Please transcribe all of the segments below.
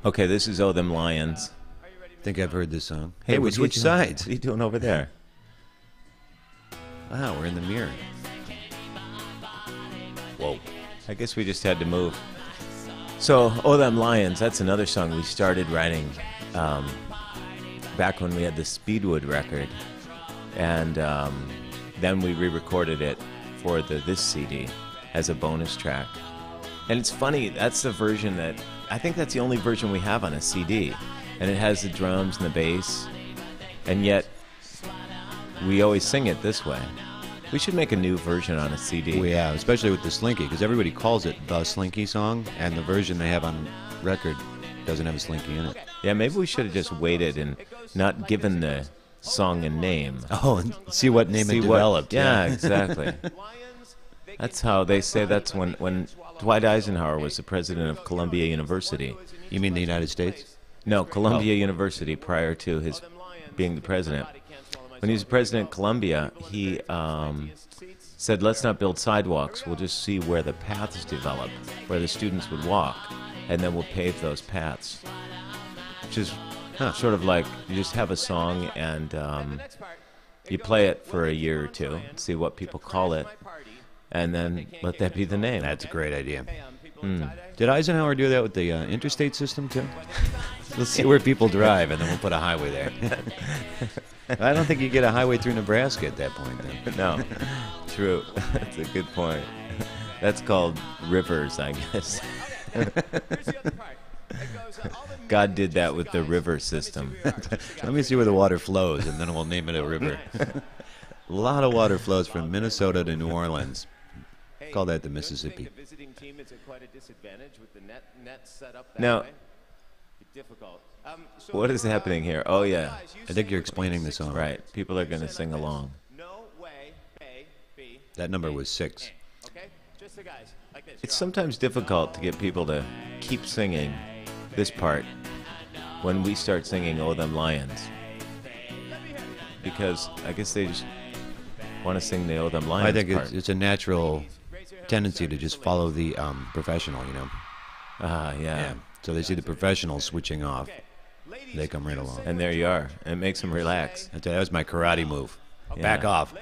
Okay, this is Oh Them Lions. I think I've heard this song. Hey, we what switched sides. What are you doing over there? Wow, we're in the mirror. Whoa. I guess we just had to move. So, Oh Them Lions, that's another song we started writing back when we had the Speedwood record. And then we re-recorded it for this CD as a bonus track. And it's funny, that's the version that, I think that's the only version we have on a CD. And it has the drums and the bass. And yet, we always sing it this way. We should make a new version on a CD. Well, yeah, especially with the Slinky, because everybody calls it the Slinky song, and the version they have on record doesn't have a Slinky in it. Yeah, maybe we should have just waited and not given the song a name. Oh, and see what name it developed. Yeah, exactly. That's how they say that's when Dwight Eisenhower was the president of Columbia University. You mean the United States? No, Columbia University prior to his being the president. When he was president of Columbia, he said, let's not build sidewalks. We'll just see where the paths develop, where the students would walk, and then we'll pave those paths. Which is sort of like you just have a song and you play it for a year or two, see what people call it, and then let that be the name. That's a great idea. Did Eisenhower do that with the interstate system, too? Let's see where people drive, and then we'll put a highway there. I don't think you get a highway through Nebraska at that point, then. No, true. That's a good point. That's called rivers, I guess. God did that with the river system. Let me see where the water flows, and then we'll name it a river. A lot of water flows from Minnesota to New Orleans. Call that the Mississippi. Now, what is happening here? Oh, yeah. I think you're explaining the song. Right. People are going to sing along. That number was 6. It's sometimes difficult to get people to keep singing this part when we start singing Oh Them Lions. Because I guess they just want to sing the Oh Them Lions I think part. it's a natural tendency to just follow the professional, you know. Yeah. So they see the professionals switching off. They come right along. And there you are. And it makes them relax. That was my karate move. Yeah. Back off.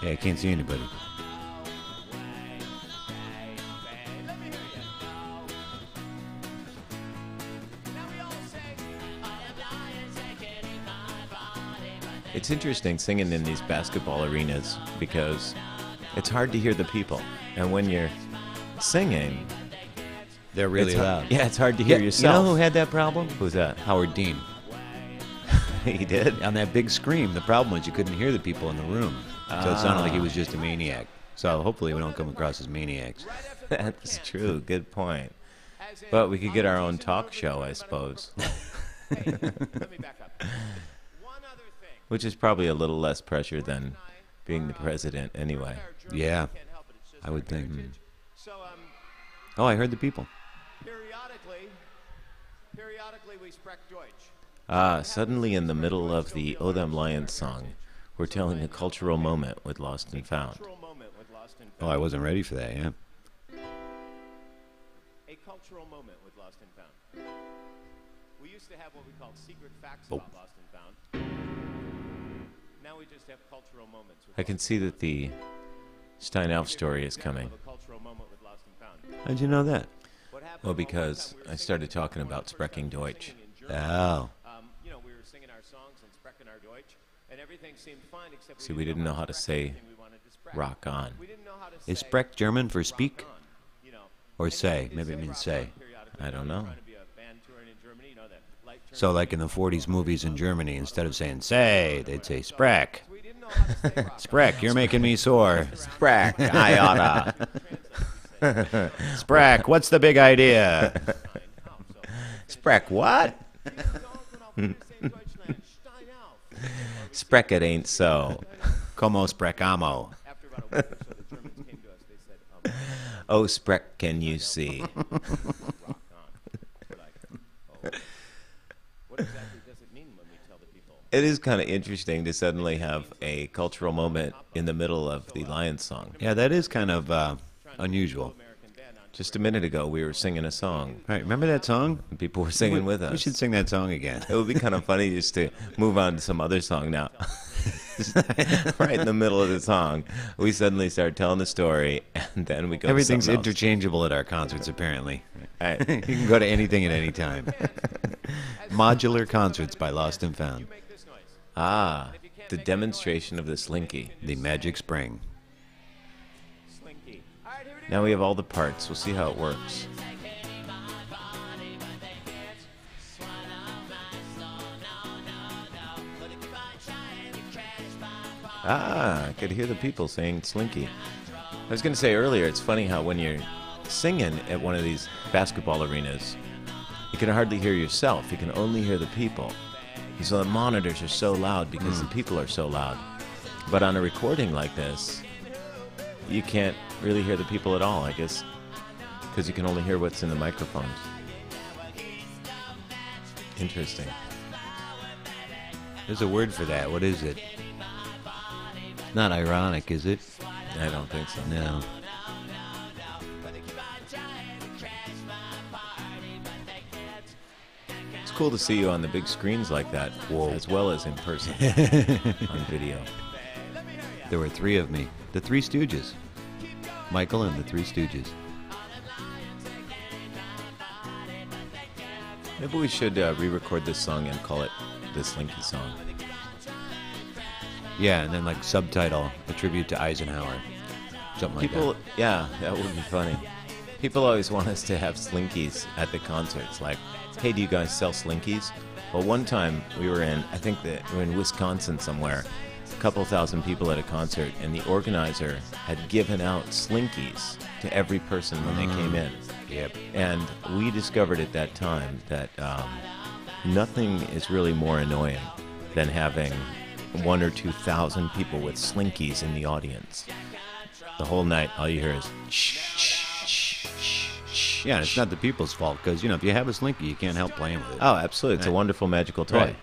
Yeah, I can't see anybody. It's interesting singing in these basketball arenas because it's hard to hear the people. And when you're singing, They're really it's loud. Yeah, it's hard to hear yourself. You know who had that problem? Who's that? Howard Dean. He did? On that big scream, the problem was you couldn't hear the people in the room. So it sounded like he was just a maniac. So hopefully we don't come across as maniacs. That's true. Good point. But we could get our own talk show, I suppose. Which is probably a little less pressure than being the president anyway. Yeah, I would think. Oh, I heard the people. Suddenly in the middle of the Oh Them Lions song, we're telling a cultural moment with Lost and Found. Oh, I wasn't ready for that, yeah. A cultural moment with Lost and Found. We used to have what we called secret facts about Lost and Found. Now we just have cultural moments. I can see that the Steinalf story is coming. How'd you know that? Well, because I started talking about Sprechen Deutsch. Oh. You know, we were singing our songs and Sprechen our Deutsch, and everything seemed fine except See, we didn't know how to say rock on. Is Sprech German for speak? Or say? Maybe it means say. I don't know. So like in the 40s movies in Germany, instead of saying say, they'd say Sprech. Sprech, you're making me sore. Sprech, I oughta. Sprech, what's the big idea? Sprech, what? Sprech, it ain't so. Como sprechamo. Oh, Sprech, can you see? It is kind of interesting to suddenly have a cultural moment in the middle of the Lions song. Yeah, that is kind of unusual. Just a minute ago, we were singing a song, All right, remember that song? and people were singing with us. We should sing that song again. It would be kind of funny just to move on to some other song now. Right in the middle of the song, we suddenly start telling the story, and then we go. Everything's to something else. interchangeable at our concerts, apparently. Right. You can go to anything at any time. Modular Concerts by Lost and Found. Ah, the demonstration of the slinky. The Magic Spring. Now we have all the parts. We'll see how it works. Ah, I could hear the people saying slinky. I was going to say earlier, it's funny how when you're singing at one of these basketball arenas, you can hardly hear yourself. You can only hear the people. And so the monitors are so loud because the people are so loud. But on a recording like this, you can't really hear the people at all, I guess, because you can only hear what's in the microphones. Interesting. There's a word for that. What is it? Not ironic, is it? I don't think so. No. It's cool to see you on the big screens like that, as well as in person on video. There were three of me. The Three Stooges. Michael and the Three Stooges. Maybe we should re-record this song and call it the Slinky Song. Yeah, and then like subtitle, a tribute to Eisenhower. Something like People, that. yeah, that would be funny. People always want us to have Slinkies at the concerts. Like, hey, do you guys sell Slinkies? Well, one time we were in, I think that we were in Wisconsin somewhere, a couple thousand people at a concert, and the organizer had given out Slinkies to every person when they came in. Yep. And we discovered at that time that nothing is really more annoying than having 1,000 or 2,000 people with Slinkies in the audience. The whole night, all you hear is shh, shh, shh, shh, shh. Yeah, and it's not the people's fault because, you know, if you have a Slinky, you can't help playing with it. Oh, absolutely. It's a wonderful magical toy. Right.